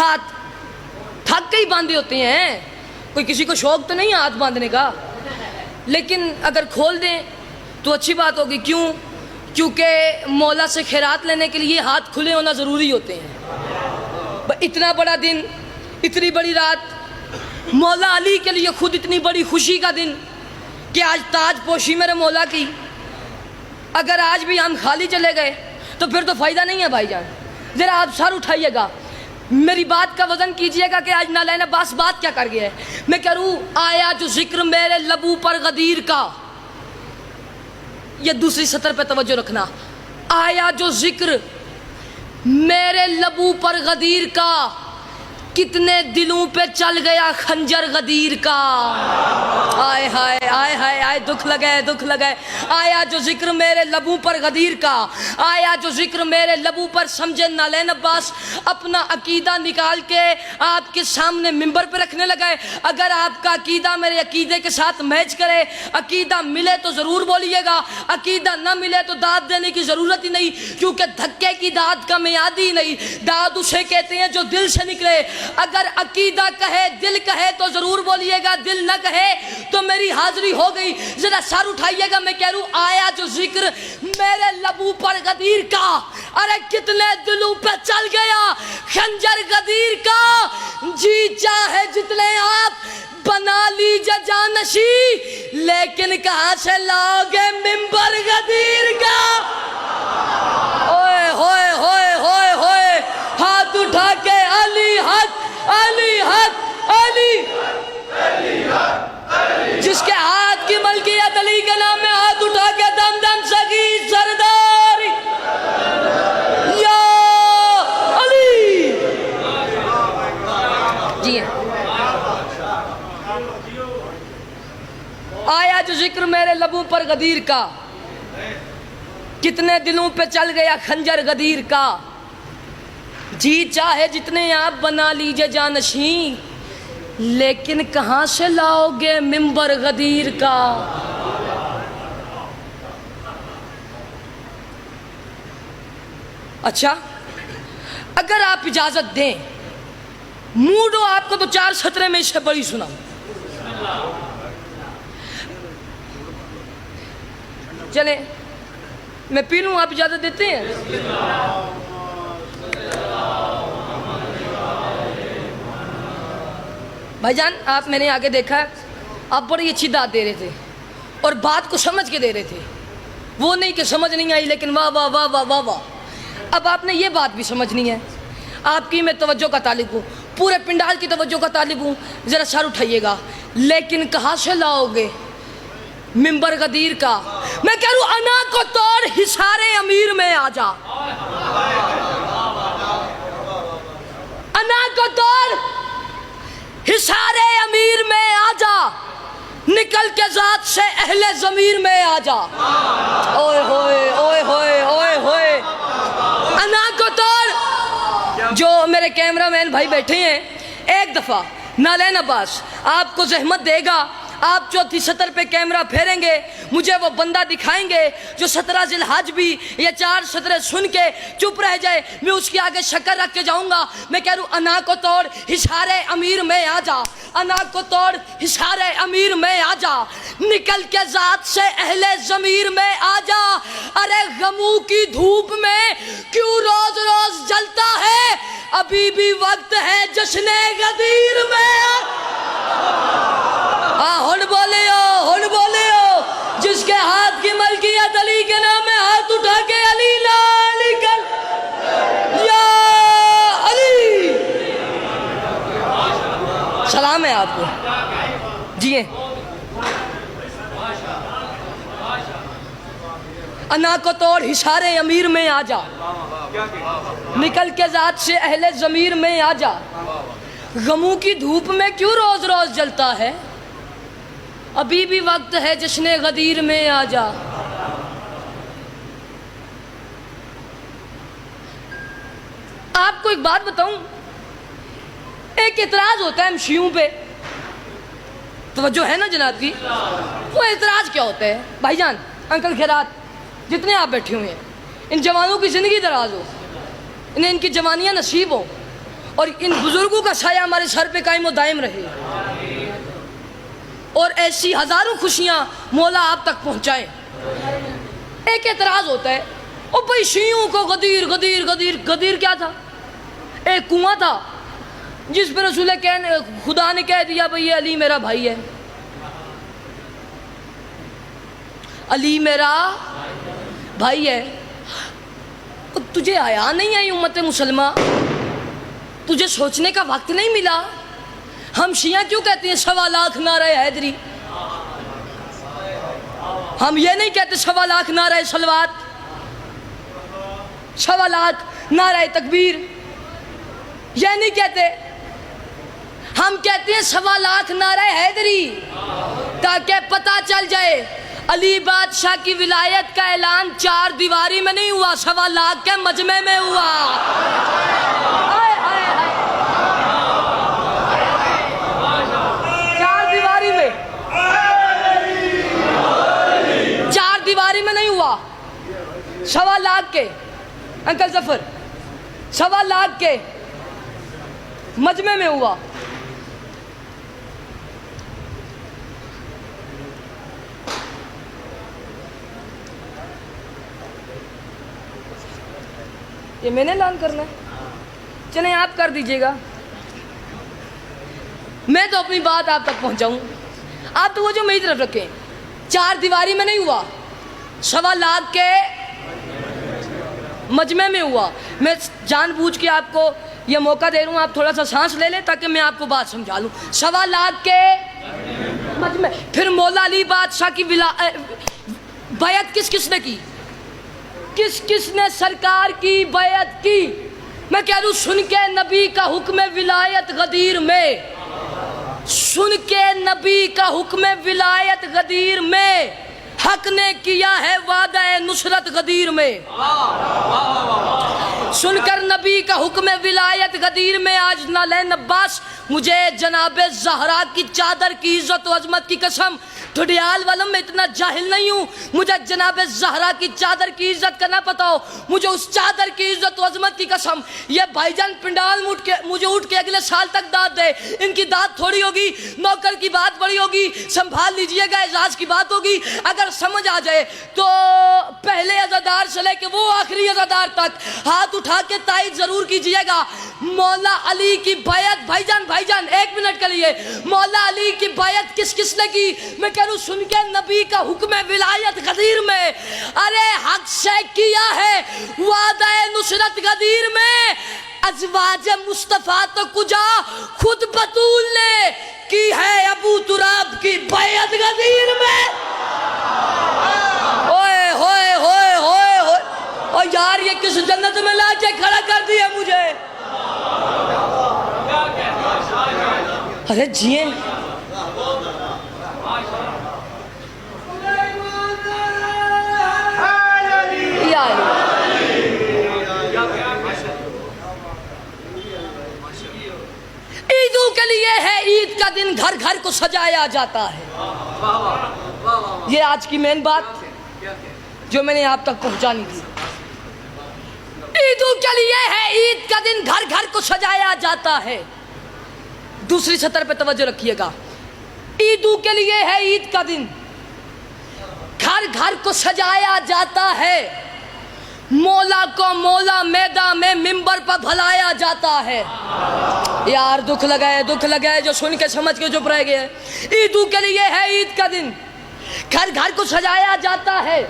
हाथ थक के ही बांधे होते हैं, कोई किसी को शौक तो नहीं हाथ बांधने का, लेकिन अगर खोल दें तो अच्छी बात होगी। क्यों? क्योंकि मौला से खैरात लेने के लिए हाथ खुले होना ज़रूरी होते हैं। इतना बड़ा दिन, इतनी बड़ी रात, मौला अली के लिए खुद इतनी बड़ी खुशी का दिन कि आज ताज पोशी मेरे मौला की। अगर आज भी हम खाली चले गए तो फिर तो फ़ायदा नहीं है भाईजान। ज़रा आप सर उठाइएगा, मेरी बात का वज़न कीजिएगा कि आज नालैन अब्बास बात क्या कर गया है। मैं करूँ आया जो जिक्र मेरे लबू पर गदीर का, ये दूसरी सतर पे तवज्जो रखना। आया जो जिक्र मेरे लबू पर गदीर का, कितने दिलों पे चल गया खंजर गदीर का। आय हाय आय हाय आय, दुख लगे दुख लगे। आया जो जिक्र मेरे लबों पर गदीर का, आया जो जिक्र मेरे लबों पर, समझे नालैन अब्बास अपना अकीदा निकाल के आपके सामने मिंबर पे रखने लगा है। अगर आपका अकीदा मेरे अकीदे के साथ मैच करे, अकीदा मिले तो ज़रूर बोलिएगा, अकीदा ना मिले तो दाद देने की ज़रूरत ही नहीं, क्योंकि धक्के की दाद का मियाद ही नहीं। दाद उसे कहते हैं जो दिल से निकले। अगर अकीदा कहे, दिल कहे तो जरूर बोलिएगा, दिल न कहे तो मेरी हाजिरी हो गई। जरा सर उठाइएगा, मैं कह रूं आया जो जिक्र मेरे लबू पर गदीर का, अरे कितने दिलों पे चल गया खंजर गदीर का। जी चाहे जितने आप बना लीजिए जानशी, लेकिन कहां से लाओगे मिंबर गदीर का। ओए होए होए होए होए, हाथ उठा के अली हक अली हक अली, जिसके हाथ की मलकियत अली के नाम में, हाथ उठा के दम दम सगी सरदारी या अली। जी आया जो जिक्र मेरे लबों पर गदीर का, कितने दिलों पे चल गया खंजर गदीर का। जी चाहे जितने आप बना लीजिए जानशी, लेकिन कहां से लाओगे मिंबर गदीर का। अच्छा, अगर आप इजाजत दें, मूड हो आपको तो चार सतरे में इससे बड़ी सुनाऊं। चले मैं पी लूं, आप इजाजत देते हैं? भाईजान आप मैंने आगे देखा, आप बड़ी अच्छी दाद दे रहे थे और बात को समझ के दे रहे थे, वो नहीं कि समझ नहीं आई लेकिन वाह वाह वाह वाह वाह वाह। अब आपने ये बात भी समझनी है, आपकी मैं तवज्जो का तालिब हूँ, पूरे पिंडाल की तवज्जो का तालिब हूँ। ज़रा सर उठाइएगा, लेकिन कहाँ से लाओगे मिंबर गदीर का। मैं कह रूँ अना को तोड़ हिसारे अमीर में आ जा, अना को तोड़ हिसारे अमीर में आ जा, निकल के जात से अहले ज़मीर में आ जा। ओए होए ओए होए ओए होए, अना को तोड़। जो मेरे कैमरामैन भाई बैठे हैं, एक दफ़ा नालैन अब्बास आपको जहमत देगा, आप चौथी सतर पे कैमरा फेरेंगे, मुझे वो बंदा दिखाएंगे जो 17 जिलहज भी ये 4 सतरें सुन के चुप रह जाए, मैं उसके आगे शक्कर रख के जाऊंगा। मैं कह रूँ अना को तोड़ हिसारे अमीर में आ जा, अना को तोड़ हिसारे अमीर में आ जा, निकल के जात से अहले ज़मीर में आ जा। अरे गमों की धूप में क्यों रोज रोज जलता है, अभी भी वक्त है जश्ने गदीर में। हुन बोले हो, जिसके हाथ की मलकियत अली के नाम में, हाथ उठा के अली ला अली कर या अली। सलाम है आपको जी। अना को तोड़ हिसारे अमीर में आ जा, निकल के जात से अहले ज़मीर में आ जा। गमों की धूप में क्यों रोज रोज जलता है, अभी भी वक्त है जश्ने गदीर में आ जा। आपको एक बात बताऊं, एक इतराज होता है एमसीयू पे, तो जो है ना जनाब की, वो इतराज क्या होता है भाईजान, अंकल खैरात, जितने आप बैठे हुए हैं, इन जवानों की ज़िंदगी दराज हो, इन्हें इनकी जवानियाँ नसीब हो, और इन बुजुर्गों का साया हमारे सर पे कायम दायम रहे और ऐसी हजारों खुशियां मौला आप तक पहुंचाए। एक एतराज होता है, ओ भाई शियों को गदीर गदीर गदीर गदीर क्या था? एक कुआं था जिस पर रसूल खुदा ने कह दिया भाई ये अली मेरा भाई है, अली मेरा भाई है। तो तुझे आया नहीं आई उम्मत मुसलमा, तुझे सोचने का वक्त नहीं मिला? हम शिया क्यों कहते हैं 1.25 लाख नारा हैदरी? हम ये नहीं कहते 1.25 लाख नारा सलवात, 1.25 लाख नारा तकबीर, ये नहीं कहते। हम कहते हैं 1.25 लाख नारा हैदरी, ताकि पता चल जाए अली बादशाह की विलायत का ऐलान 4 दीवारी में नहीं हुआ, 1.25 लाख के मजमे में हुआ। आए, आए, आए। 4 दीवारी में, 4 दीवारी में नहीं हुआ, 1.25 लाख के अंकल जफर 1.25 लाख के मजमे में हुआ। ये मैंने ऐलान करना है? चलें आप कर दीजिएगा, मैं तो अपनी बात आप तक पहुंचाऊं। आप तो वो जो मेरी तरफ रखें, 4 दीवारी में नहीं हुआ, 1.25 लाख के मजमे में हुआ। मैं जानबूझ के आपको ये मौका दे रहा हूँ, आप थोड़ा सा सांस ले लें ताकि मैं आपको बात समझा लूँ। 1.25 लाख के मजमे। फिर मौला अली बादशाह की बैयत किस किसने की? किस किसने सरकार की बैयत की? मैं कह दूं, सुन के नबी का हुक्म विलायत गदीर में, सुन के नबी का हुक्म विलायत गदीर में, हक ने किया है वादा नुसरत गदीर में। सुनकर नबी का हुक्म विलायत गदीर में आज नालैन अब्बास, मुझे जनाबे ज़हरा की चादर की इज्जत और अजमत की कसम, ठुडियाल वालों में इतना जाहिल नहीं हूँ, मुझे जनाबे ज़हरा की चादर की इज्जत का ना पता हो, मुझे उस चादर की इज्जत और अजमत की कसम। ये भाईजान पिंडाल मुझे उठ के अगले साल तक दाद दे, इनकी दाद थोड़ी होगी, नौकर की बात बड़ी होगी, संभाल लीजिएगा, एजाज की बात होगी। अगर समझ आ जाए तो पहले अज़ादार से लेके वो आखिरी अज़ादार तक हाथ उठा के तायद जरूर कीजिएगा। मौला अली की बैयत, भाईजान 1 मिनट के लिए, मौला अली की बैयत किस किसने की? मैं कह रहा हूं, सुन के नबी का हुक्म विलायत गदीर में, अरे हक से किया है वादा नुसरत गदीर में। अजवाज मुस्तफा तो कुजा खुद बतूल ने की है अबू तुराब की बैयत गदीर में। ओए होए होए होए होए, और यार ये किस जन्नत में लाके खड़ा कर दिया मुझे। अरे जिए ईदों के लिए है, ईद का दिन घर घर को सजाया जाता है। ये आज की मेन बात जो मैंने आप तक पहुंचानी थी। ईदों के लिए है, ईद का दिन घर घर को सजाया जाता है। दूसरी सतर पे तवज्जो रखिएगा, ईदों के लिए है, ईद का दिन घर घर को सजाया जाता है। मौला को मौला मैदा में मिंबर पर भलाया जाता है। यार दुख लगाए जो सुन के समझ के चुप रह गए। ईदों के लिए है, ईद का दिन घर घर को सजाया जाता है।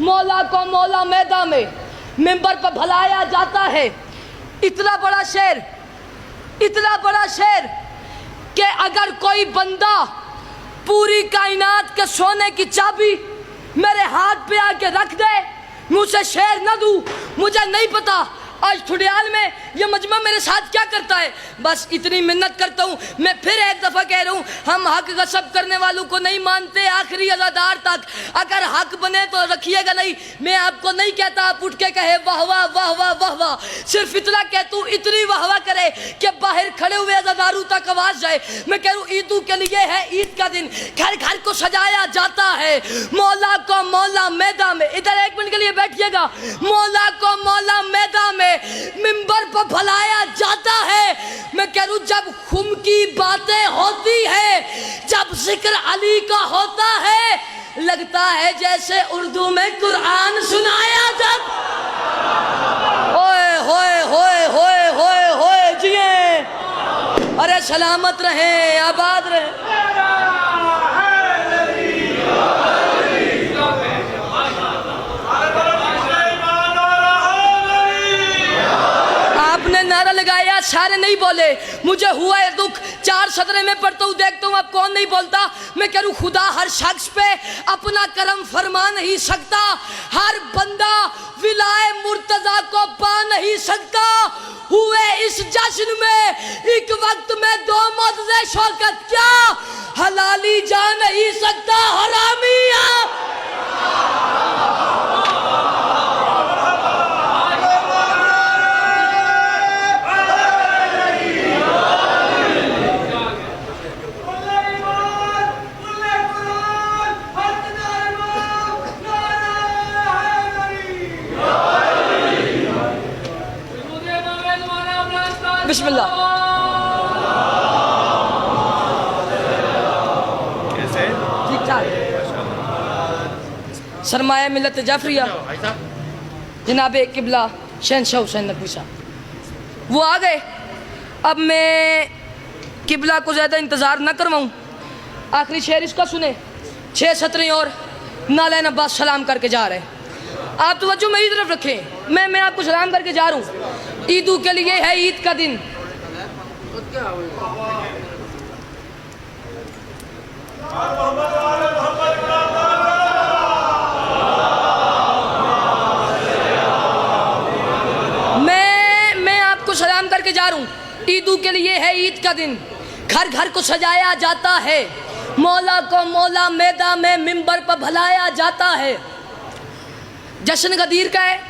मौला को मौला मैदा में मिंबर पर भलाया जाता है। इतना बड़ा शेर कि अगर कोई बंदा पूरी कायनात के सोने की चाबी मेरे हाथ पे आके रख दे, मुझसे शेर न दूं, मुझे नहीं पता आज ठुडियाल में ये मजमा मेरे साथ क्या करता है। बस इतनी मिन्नत करता हूँ। मैं फिर एक दफ़ा कह रहा हूँ, हम हक गसब करने वालों को नहीं मानते आखिरी अज़ादार तक। अगर हक बने तो रखिएगा नहीं। मैं आपको नहीं कहता आप उठ के कहे वाह वाह वाह वाह वाह वाह, सिर्फ इतना कहता हूँ, इतनी वाह वाह करे कि बाहर खड़े हुए अज़ादारों तक आवाज़ जाए। मैं कह रहा हूँ, ईदों के लिए है, ईद का दिन घर घर को सजाया जाता है। मौला को मौला मैदा में, इधर 1 मिनट के लिए बैठिएगा, मौला को मौला मैदा में मिंबर पर भलाया जाता है। की बातें होती है, जब जिक्र अली का होता है, लगता है जैसे उर्दू में कुरान सुनाया जब। ओए होए होए होए होए होए जिए, अरे सलामत रहे, आबाद रहे। आपने नारा लगाया, सारे नहीं बोले, मुझे हुआ है दुख, 4 सदरे में पढ़ता हूँ, देखता हूँ अब कौन नहीं बोलता। मैं कह रहा हूँ खुदा हर शख्स पे अपना करम फरमा नहीं सकता, हर बंदा विलाए मुर्तजा को पा नहीं सकता। हुए इस जश्न में एक वक्त में 2 मौजज़े शौकत, क्या हलाली जा नहीं सकता हरामिया। बिस्मिल्लाह। कैसे? ठीक ठाक। सरमाया मिलत जाफरिया जनाब किबला शहनशाह हुसैन नकवी साहब वो आ गए। अब मैं किबला को ज़्यादा इंतज़ार न करवाऊँ, आखिरी शेर इसका सुने, 6 सतरें और नालैन अब्बास सलाम करके जा रहे हैं। आप तवज्जो मेरी तरफ रखें, मैं आपको सलाम करके जा रहा हूँ। ईदों के लिए है ईद का दिन, मैं आपको सलाम करके जा रहा हूँ। ईदों के लिए है ईद का दिन, घर घर को सजाया जाता है, मौला को मौला मैदा में मिंबर पर भलाया जाता है। जश्न गदीर का है,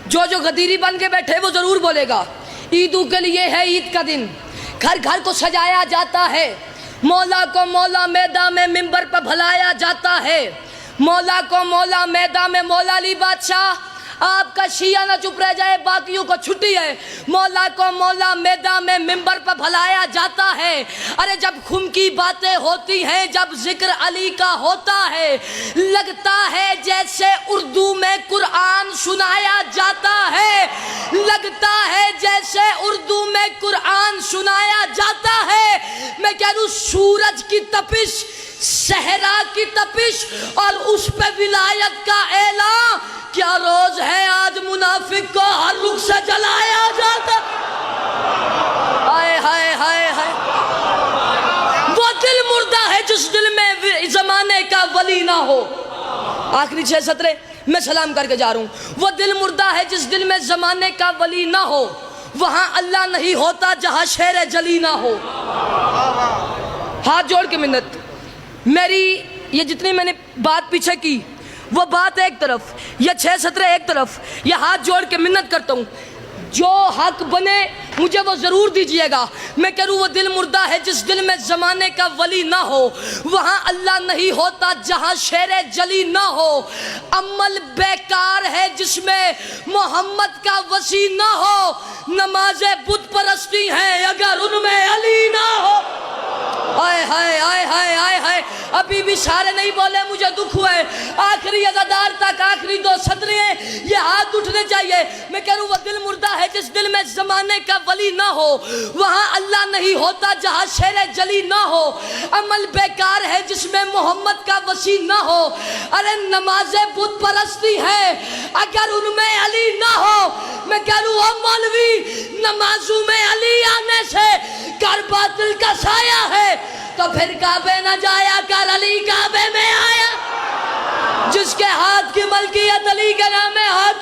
जो गदीरी बन के बैठे वो ज़रूर बोलेगा। ईदों के लिए है ईद का दिन, घर घर को सजाया जाता है, मौला को मौला मैदा में मिंबर पर भलाया जाता है। मौला को मौला मैदा में मौला अली बादशाह, आपका शिया ना चुप रह जाए, बाकियों को छुट्टी है। मौला को मौला मैदा में मिंबर पर भलाया जाता है। अरे जब खुम की बातें होती हैं, जब जिक्र अली का होता है, लगता है जैसे उर्दू में कुरान सुनाया जाता है, लगता है जैसे उर्दू में कुरान सुनाया जाता है। मैं कह दूं सूरज की तपिश, सहरा की तपिश और उस पे विलायत का ऐलान, क्या रोज है आज मुनाफिक को हर रुख से जलाया जाता। हाय हाय हाय हाय, वो दिल मुर्दा है जिस दिल में जमाने का वली ना हो। आखिरी 6 सतरे मैं सलाम करके जा रहा हूँ। वो दिल मुर्दा है जिस दिल में जमाने का वली ना हो, वहां अल्लाह नहीं होता जहां शेर जली ना हो। हाथ जोड़ के मिन्नत, मेरी ये जितनी मैंने बात पीछे की वो बात एक तरफ, ये 6 सतरे एक तरफ, ये हाथ जोड़ के मिन्नत करता हूँ, जो हक बने मुझे वो ज़रूर दीजिएगा। मैं कह रूँ वो दिल मुर्दा है जिस दिल में ज़माने का वली ना हो, वहाँ अल्लाह नहीं होता जहाँ शेर जली ना हो। अमल बेकार है जिसमें मोहम्मद का वसी ना हो, नमाज़ें बुत परस्ती हैं अगर उनमें अली ना हो। हाय हाय हाय हाय हाय हाय, अभी भी सारे नहीं बोले, मुझे दुख हुआ है। आखिरी अज़ादार तक आखिरी 2 सतरे ये हाथ उठने चाहिए। मैं कह रहा हूँ वो दिल मुर्दा है जिस दिल में ज़माने का वली ना हो, वहाँ अल्लाह नहीं होता जहाँ शेर जली ना हो। अमल बेकार है जिसमें मोहम्मद का वसी ना हो। अरे नमाज़ें बुत परस्ती है अगर उनमें अली ना हो। मैं कह रहा हूँ मौलवी, नमाजों में अली आने से कर बातिल का साया है, तो फिर काबे न जाया कर अली काबे में आया। जिसके हाथ की मलकियत अली के नाम में हाथ